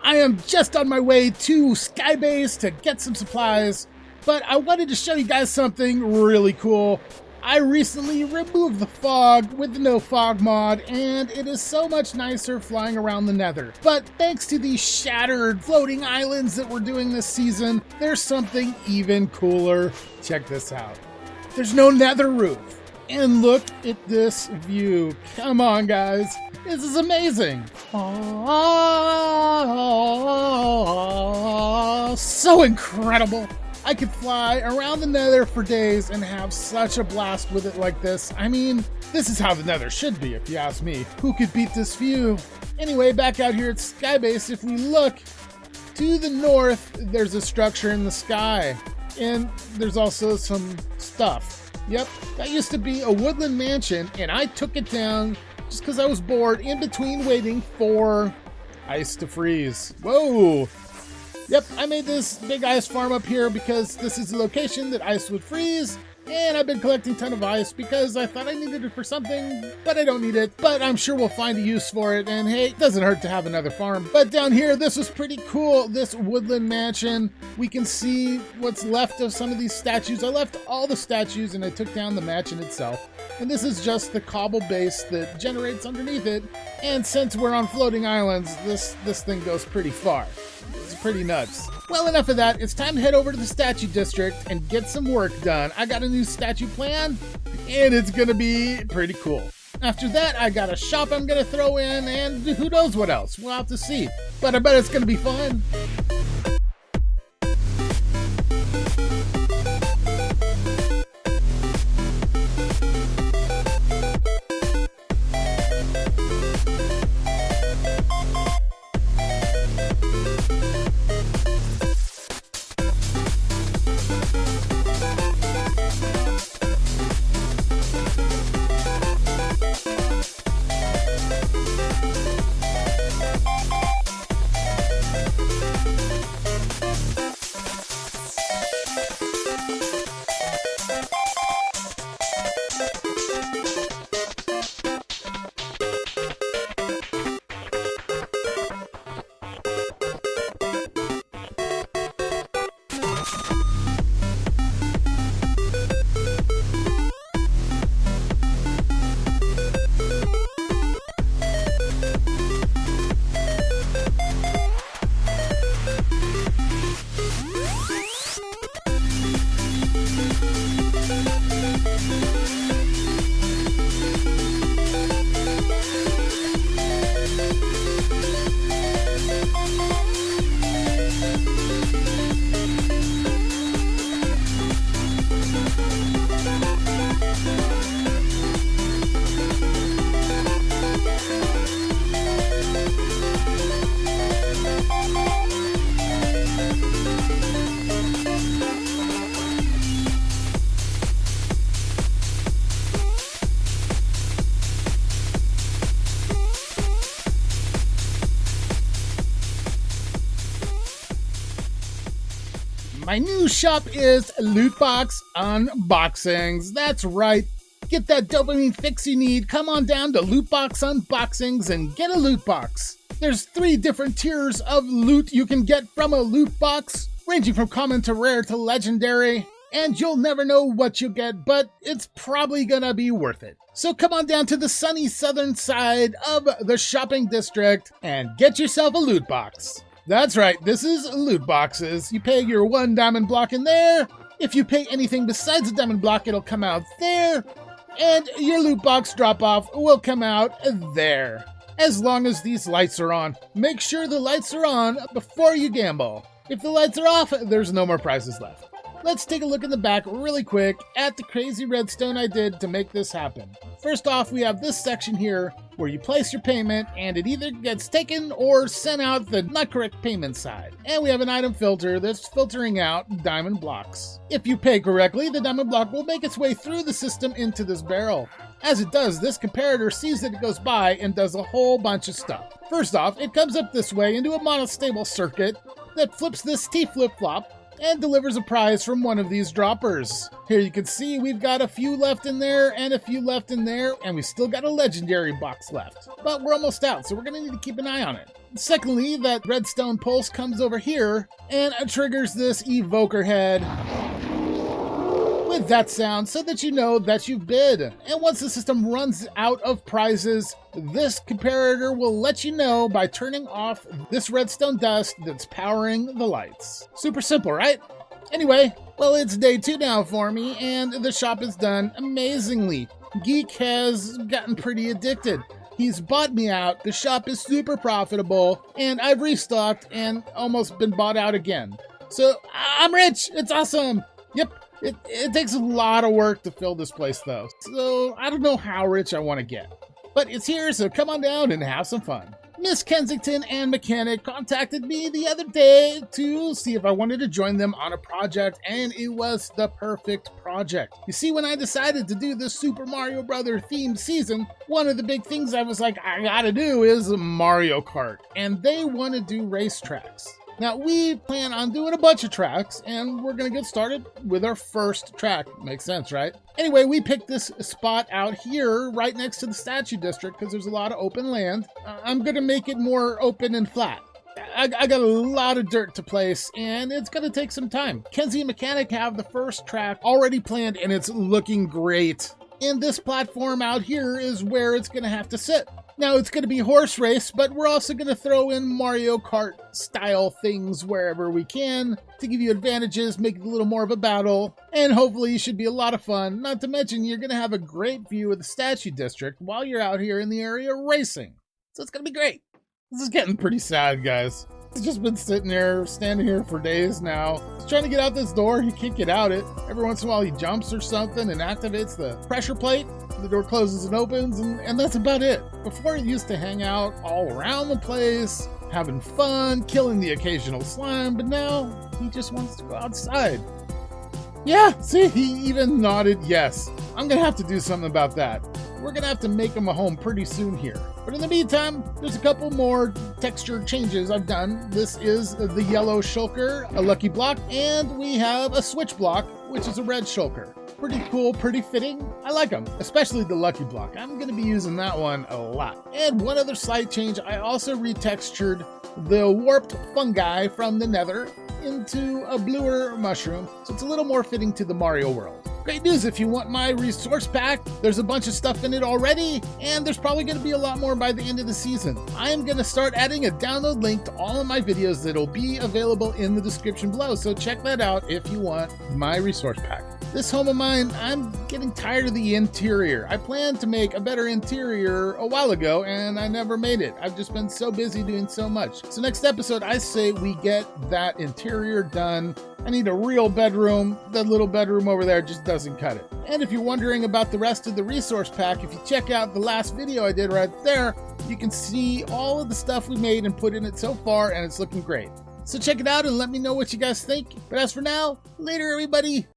I am just on my way to Skybase to get some supplies, but I wanted to show you guys something really cool. I recently removed the fog with the no fog mod, and it is so much nicer flying around the nether. But thanks to these shattered floating islands that we're doing this season, there's something even cooler. Check this out. There's no nether roof. And look at this view. Come on, guys. This is amazing. Oh, so incredible. I could fly around the nether for days and have such a blast with it like this. I mean, this is how the nether should be, if you ask me. Who could beat this view? Anyway, back out here at Skybase, if we look to the north, there's a structure in the sky. And there's also some stuff. Yep, that used to be a woodland mansion, and I took it down just because I was bored in between waiting for ice to freeze. Whoa! Yep, I made this big ice farm up here because this is the location that ice would freeze, and I've been collecting a ton of ice because I thought I needed it for something, but I don't need it. But I'm sure we'll find a use for it, and hey, it doesn't hurt to have another farm. But down here, this was pretty cool, this woodland mansion. We can see what's left of some of these statues. I left all the statues, and I took down the mansion itself. And this is just the cobble base that generates underneath it. And since we're on floating islands, this thing goes pretty far. It's pretty nuts. Well, enough of that. It's time to head over to the statue district and get some work done. I got a new statue plan, and it's gonna be pretty cool. After that, I got a shop I'm gonna throw in, and who knows what else. We'll have to see. But I bet it's gonna be fun. My new shop is LootBox UnBoxings. That's right. Get that dopamine fix you need. Come on down to LootBox UnBoxings and get a loot box. There's 3 different tiers of loot you can get from a loot box, ranging from common to rare to legendary. And you'll never know what you'll get, but it's probably gonna be worth it. So come on down to the sunny southern side of the shopping district and get yourself a loot box. That's right, this is loot boxes. You pay your 1 diamond block in there. If you pay anything besides a diamond block, it'll come out there. And your loot box drop off will come out there. As long as these lights are on. Make sure the lights are on before you gamble. If the lights are off, there's no more prizes left. Let's take a look in the back really quick at the crazy redstone I did to make this happen. First off, we have this section here where you place your payment and it either gets taken or sent out the not correct payment side. And we have an item filter that's filtering out diamond blocks. If you pay correctly, the diamond block will make its way through the system into this barrel. As it does, this comparator sees that it goes by and does a whole bunch of stuff. First off, it comes up this way into a monostable circuit that flips this T flip-flop and delivers a prize from one of these droppers. Here you can see we've got a few left in there and a few left in there, and we still got a legendary box left. But we're almost out, so we're gonna need to keep an eye on it. Secondly, that redstone pulse comes over here and triggers this evoker head with that sound so that you know that you've bid. And once the system runs out of prizes, this comparator will let you know by turning off this redstone dust that's powering the lights. Super simple, right? Anyway, well, it's day 2 now for me, and the shop is done amazingly. Geek has gotten pretty addicted. He's bought me out, the shop is super profitable, and I've restocked and almost been bought out again. So I'm rich, it's awesome. Yep, it takes a lot of work to fill this place though. So I don't know how rich I want to get. But it's here, so come on down and have some fun. Miss Kensington and Mechanic contacted me the other day to see if I wanted to join them on a project, and it was the perfect project. You see, when I decided to do this Super Mario Brothers themed season, one of the big things I was like, I gotta do is Mario Kart, and they want to do racetracks. Now, we plan on doing a bunch of tracks, and we're going to get started with our first track. Makes sense, right? Anyway, we picked this spot out here right next to the statue district because there's a lot of open land. I'm going to make it more open and flat. I got a lot of dirt to place, and it's going to take some time. Kenzie and Mechanic have the first track already planned, and it's looking great. And this platform out here is where it's going to have to sit. Now, it's going to be horse race, but we're also going to throw in Mario Kart style things wherever we can to give you advantages, make it a little more of a battle, and hopefully it should be a lot of fun. Not to mention, you're going to have a great view of the statue district while you're out here in the area racing. So it's going to be great. This is getting pretty sad, guys. He's just been sitting there, standing here for days now. He's trying to get out this door. He can't get out it. Every once in a while he jumps or something and activates the pressure plate. The door closes and opens, and that's about it. Before, he used to hang out all around the place, having fun, killing the occasional slime, but now he just wants to go outside. Yeah, see, he even nodded yes. I'm gonna have to do something about that. We're gonna have to make him a home pretty soon here. But in the meantime, there's a couple more texture changes I've done. This is the yellow shulker, a lucky block, and we have a switch block, which is a red shulker. Pretty cool, pretty fitting. I like them, especially the lucky block. I'm going to be using that one a lot. And one other slight change, I also retextured the warped fungi from the nether into a bluer mushroom, so it's a little more fitting to the Mario world. Great news if you want my resource pack. There's a bunch of stuff in it already, and there's probably going to be a lot more by the end of the season. I am going to start adding a download link to all of my videos that'll be available in the description below, so check that out if you want my resource pack. This home of mine, I'm getting tired of the interior. I planned to make a better interior a while ago, and I never made it. I've just been so busy doing so much. So next episode, I say we get that interior done. I need a real bedroom. That little bedroom over there just doesn't cut it. And if you're wondering about the rest of the resource pack, if you check out the last video I did right there, you can see all of the stuff we made and put in it so far, and it's looking great. So check it out and let me know what you guys think. But as for now, later everybody.